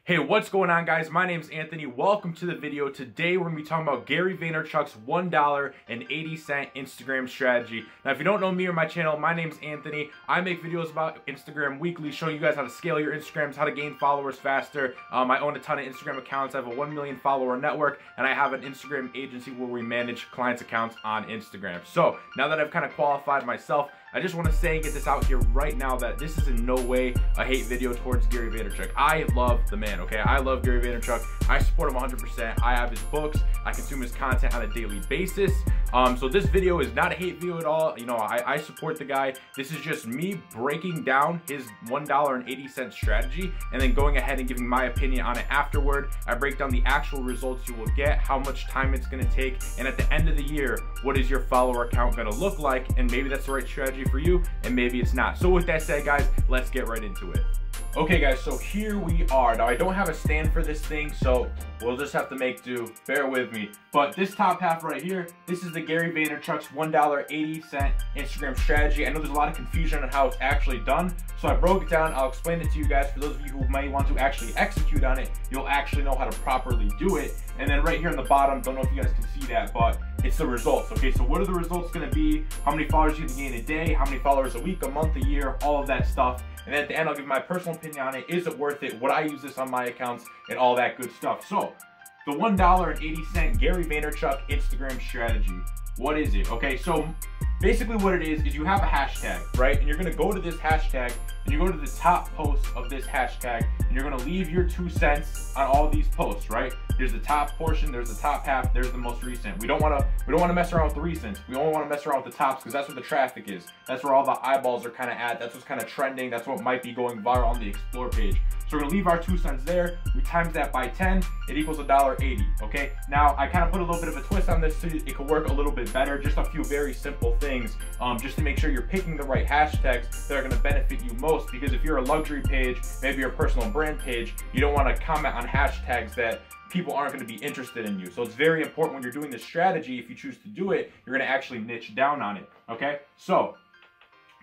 Hey, what's going on, guys? My name's Anthony. Welcome to the video. Today we're going to be talking about Gary Vaynerchuk's $1.80 Instagram strategy. Now, if you don't know me or my channel, my name's Anthony. I make videos about Instagram weekly, showing you guys how to scale your Instagrams, how to gain followers faster. I own a ton of Instagram accounts. I have a 1 million follower network, and I have an Instagram agency where we manage clients' accounts on Instagram. So now that I've kind of qualified myself, I just want to say and get this out here right now that this is in no way a hate video towards Gary Vaynerchuk. I love the man, okay? I love Gary Vaynerchuk. I support him 100%. I have his books. I consume his content on a daily basis. So this video is not a hate video at all. You know, I support the guy. This is just me breaking down his $1.80 strategy and then going ahead and giving my opinion on it afterward. I break down the actual results you will get, how much time it's going to take, and at the end of the year, what is your follower count going to look like? And maybe that's the right strategy for you, and maybe it's not. So with that said, guys, let's get right into it. Okay, guys, so here we are. Now, I don't have a stand for this thing, so we'll just have to make do. Bear with me. But this top half right here, this is the Gary Vaynerchuk's $1.80 Instagram strategy. I know there's a lot of confusion on how it's actually done, so I broke it down. I'll explain it to you guys. For those of you who might want to actually execute on it, you'll actually know how to properly do it. And then right here on the bottom, don't know if you guys can see that, but it's the results. Okay, so what are the results going to be? How many followers you can gain a day? How many followers a week, a month, a year? All of that stuff. And then at the end, I'll give my personal opinion on it. Is it worth it? Would I use this on my accounts? And all that good stuff. So the $1.80 Gary Vaynerchuk Instagram strategy. What is it? Okay, so basically what it is you have a hashtag, right? And you're gonna go to this hashtag and you go to the top post of this hashtag and you're gonna leave your 2 cents on all these posts, right? There's the top portion, there's the top half, there's the most recent. We don't wanna mess around with the recents. We only wanna mess around with the tops because that's where the traffic is. That's where all the eyeballs are kind of at. That's what's kind of trending. That's what might be going viral on the explore page. So we're gonna leave our 2 cents there. We times that by 10, it equals $1.80, okay? Now, I kind of put a little bit of a twist on this so it could work a little bit better. Just a few very simple things, just to make sure you're picking the right hashtags that are gonna benefit you most. Because if you're a luxury page, maybe your personal brand page, you don't wanna comment on hashtags that people aren't going to be interested in you. So it's very important when you're doing this strategy, if you choose to do it, you're going to actually niche down on it, okay? So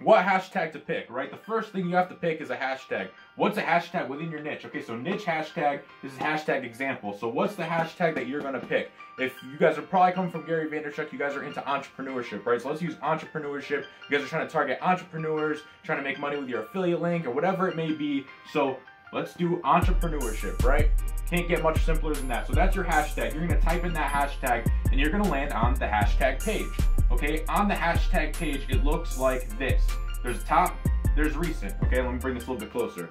what hashtag to pick, right? The first thing you have to pick is a hashtag. What's a hashtag within your niche? Okay, so niche hashtag, this is hashtag example. So what's the hashtag that you're going to pick? If you guys are probably coming from Gary Vaynerchuk, you guys are into entrepreneurship, right? So let's use entrepreneurship. You guys are trying to target entrepreneurs, trying to make money with your affiliate link or whatever it may be. So let's do entrepreneurship, right? Can't get much simpler than that. So that's your hashtag. You're gonna type in that hashtag and you're gonna land on the hashtag page. Okay, on the hashtag page, it looks like this. There's top, there's recent. Okay, let me bring this a little bit closer.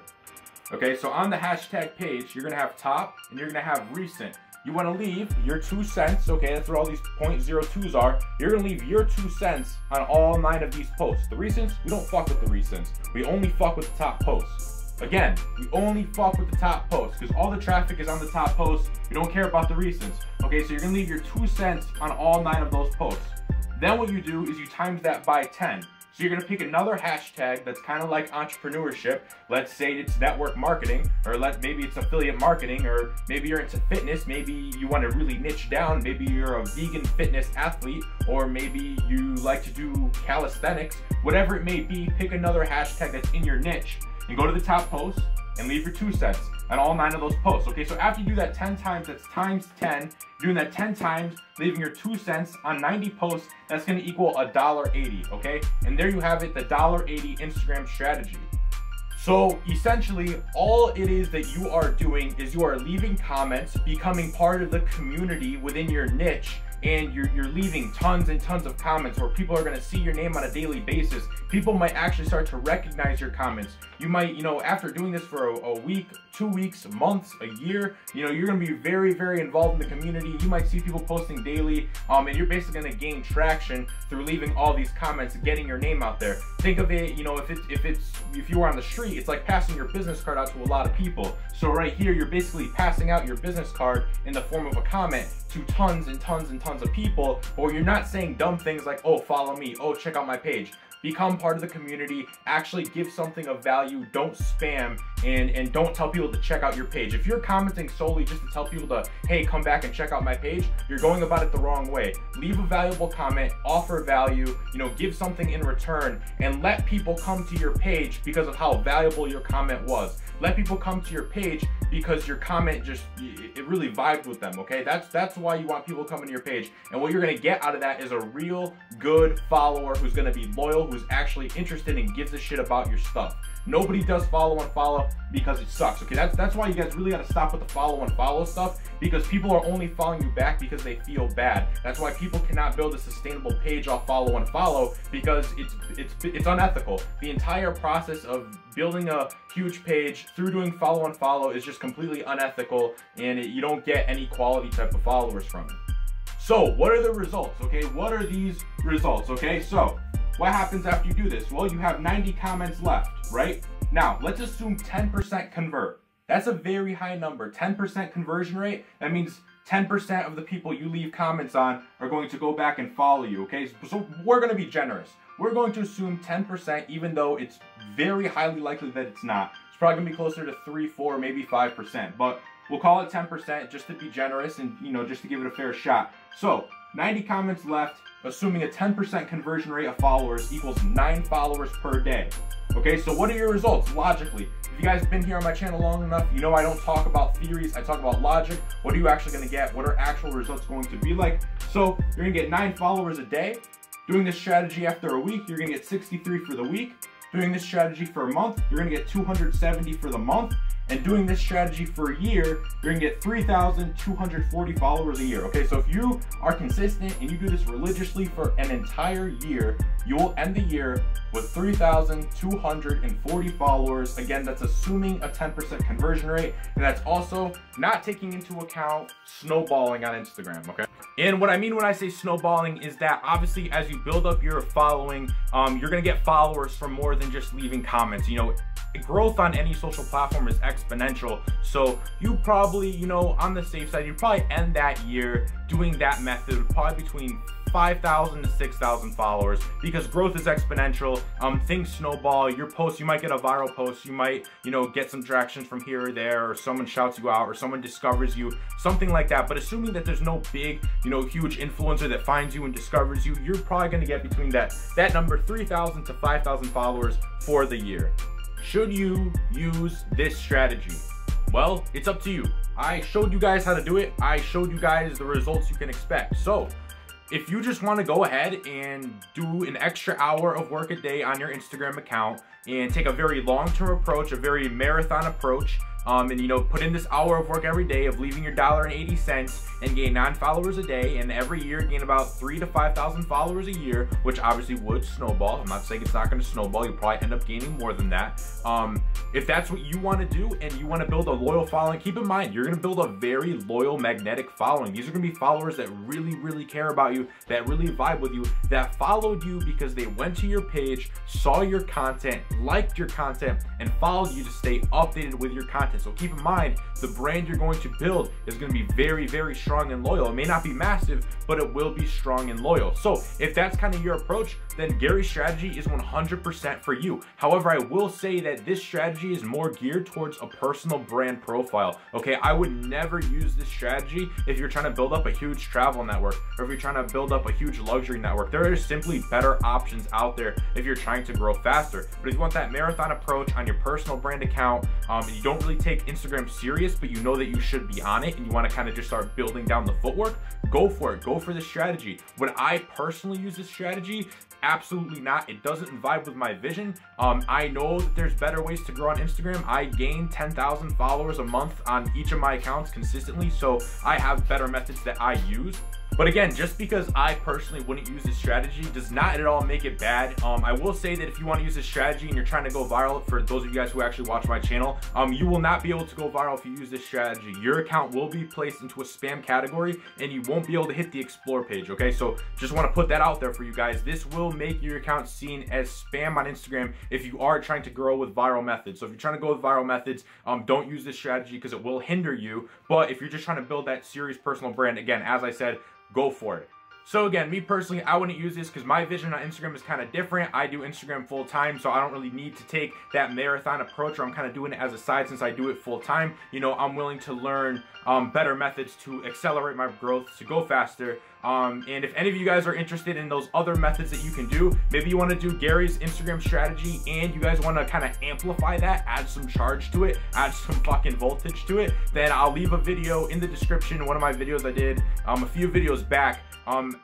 Okay, so on the hashtag page, you're gonna have top and you're gonna have recent. You wanna leave your 2 cents, okay, that's where all these 0.02s are. You're gonna leave your 2 cents on all 9 of these posts. The recents, we don't fuck with the recents. We only fuck with the top posts. Again, we only fuck with the top posts because all the traffic is on the top posts. We don't care about the recents. Okay, so you're gonna leave your 2 cents on all 9 of those posts. Then what you do is you times that by 10. So you're gonna pick another hashtag that's kind of like entrepreneurship. Let's say it's network marketing, or maybe it's affiliate marketing, or maybe you're into fitness. Maybe you want to really niche down. Maybe you're a vegan fitness athlete, or maybe you like to do calisthenics. Whatever it may be, pick another hashtag that's in your niche and go to the top post and leave your 2 cents on all 9 of those posts. Okay, so after you do that 10 times, that's times 10. Doing that 10 times, leaving your 2 cents on 90 posts, that's gonna equal $1.80, okay? And there you have it, the $1.80 Instagram strategy. So essentially, all it is that you are doing is you are leaving comments, becoming part of the community within your niche, and you're leaving tons and tons of comments where people are gonna see your name on a daily basis. People might actually start to recognize your comments. You might, after doing this for a week, 2 weeks, months, a year, you're gonna be very, very involved in the community. You might see people posting daily, and you're basically gonna gain traction through leaving all these comments and getting your name out there. Think of it, if you were on the street, it's like passing your business card out to a lot of people. So right here, you're basically passing out your business card in the form of a comment to tons and tons and tons of people, or you're not saying dumb things like, oh, follow me, oh, check out my page. Become part of the community, actually give something of value, don't spam, and don't tell people to check out your page. If you're commenting solely just to tell people to, hey, come back and check out my page, you're going about it the wrong way. Leave a valuable comment, offer value, give something in return, and let people come to your page because of how valuable your comment was. let people come to your page because your comment just, it really vibed with them, okay? That's why you want people coming to your page. And what you're gonna get out of that is a real good follower who's gonna be loyal, who's actually interested and gives a shit about your stuff. Nobody does follow and follow because it sucks, okay? That's why you guys really gotta stop with the follow and follow stuff, because people are only following you back because they feel bad. That's why people cannot build a sustainable page off follow and follow, because it's unethical. The entire process of building a huge page through doing follow and follow is just completely unethical, and you don't get any quality type of followers from it. So what are the results, okay? What are these results, okay? So what happens after you do this? Well, you have 90 comments left, right? Now, let's assume 10% convert. That's a very high number. 10% conversion rate, that means 10% of the people you leave comments on are going to go back and follow you, okay? So we're gonna be generous. We're going to assume 10%, even though it's very highly likely that it's not. It's probably gonna be closer to 3, 4, maybe 5%, but we'll call it 10% just to be generous and, you know, just to give it a fair shot. So 90 comments left, assuming a 10% conversion rate of followers equals 9 followers per day. Okay, so what are your results logically? If you guys have been here on my channel long enough, you know I don't talk about theories, I talk about logic. What are you actually gonna get? What are actual results going to be like? So you're gonna get 9 followers a day. Doing this strategy after a week, you're gonna get 63 for the week. Doing this strategy for a month, you're gonna get 270 for the month. And doing this strategy for a year, you're gonna get 3,240 followers a year. Okay, so if you are consistent and you do this religiously for an entire year, you will end the year with 3,240 followers. Again, that's assuming a 10% conversion rate, and that's also not taking into account snowballing on Instagram, okay? And what I mean when I say snowballing is that obviously as you build up your following, you're gonna get followers from more than just leaving comments. You know, growth on any social platform is exponential. So you probably, you know, on the safe side, you probably end that year doing that method probably between 5,000 to 6,000 followers, because growth is exponential. Things snowball. Your post, you might get a viral post, you might, you know, get some traction from here or there, or someone shouts you out, or someone discovers you, something like that. But assuming that there's no big, you know, huge influencer that finds you and discovers you, you're probably going to get between that number 3,000 to 5,000 followers for the year. Should you use this strategy? Well, it's up to you. I showed you guys how to do it. I showed you guys the results you can expect. So if you just want to go ahead and do an extra hour of work a day on your Instagram account and take a very long-term approach, a very marathon approach, and you know, put in this hour of work every day of leaving your $1.80 and gain 9 followers a day, and every year gain about 3,000 to 5,000 followers a year, which obviously would snowball. I'm not saying it's not going to snowball. You'll probably end up gaining more than that. If that's what you want to do and you want to build a loyal following, keep in mind you're going to build a very loyal magnetic following. These are going to be followers that really, really care about you, that really vibe with you, that followed you because they went to your page, saw your content, liked your content, and followed you to stay updated with your content. So keep in mind, the brand you're going to build is going to be very, very strong and loyal. It may not be massive, but it will be strong and loyal. So if that's kind of your approach, then Gary's strategy is 100% for you. However, I will say that this strategy is more geared towards a personal brand profile. Okay, I would never use this strategy if you're trying to build up a huge travel network, or if you're trying to build up a huge luxury network. There are simply better options out there if you're trying to grow faster. But if you want that marathon approach on your personal brand account, and you don't really take Instagram serious, but you know that you should be on it, and you want to kind of just start building down the footwork, go for it. Go for this strategy. Would I personally use this strategy? Absolutely not. It doesn't vibe with my vision. I know that there's better ways to grow on Instagram. I gain 10,000 followers a month on each of my accounts consistently, so I have better methods that I use. But again, just because I personally wouldn't use this strategy does not at all make it bad. I will say that if you want to use this strategy and you're trying to go viral, for those of you guys who actually watch my channel, you will not be able to go viral if you use this strategy. Your account will be placed into a spam category and you won't be able to hit the explore page, okay? So just want to put that out there for you guys. This will make your account seen as spam on Instagram if you are trying to grow with viral methods. So if you're trying to go with viral methods, don't use this strategy because it will hinder you. But if you're just trying to build that serious personal brand, again, as I said, go for it. So again, me personally, I wouldn't use this because my vision on Instagram is kind of different. I do Instagram full time, so I don't really need to take that marathon approach, or I'm kind of doing it as a side since I do it full time. You know, I'm willing to learn better methods to accelerate my growth, to go faster. And if any of you guys are interested in those other methods that you can do, maybe you want to do Gary's Instagram strategy and you guys want to kind of amplify that, add some charge to it, add some fucking voltage to it, then I'll leave a video in the description, one of my videos I did a few videos back.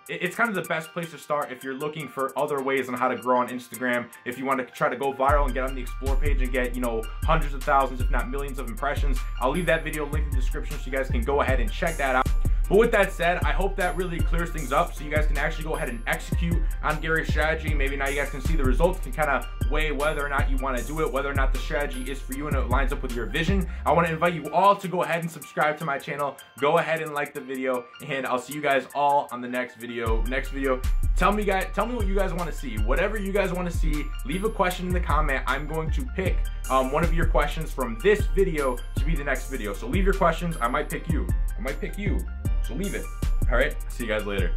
It's kind of the best place to start if you're looking for other ways on how to grow on Instagram. If you want to try to go viral and get on the explore page and get, you know, hundreds of thousands, if not millions of impressions, I'll leave that video linked in the description so you guys can go ahead and check that out. But with that said, I hope that really clears things up so you guys can actually go ahead and execute on Gary's strategy. Maybe now you guys can see the results, can kind of weigh whether or not you want to do it, whether or not the strategy is for you and it lines up with your vision. I want to invite you all to go ahead and subscribe to my channel. Go ahead and like the video, and I'll see you guys all on the next video. Tell me what you guys want to see. Whatever you guys want to see, leave a question in the comment. I'm going to pick one of your questions from this video to be the next video. So leave your questions. I might pick you. So leave it. All right, see you guys later.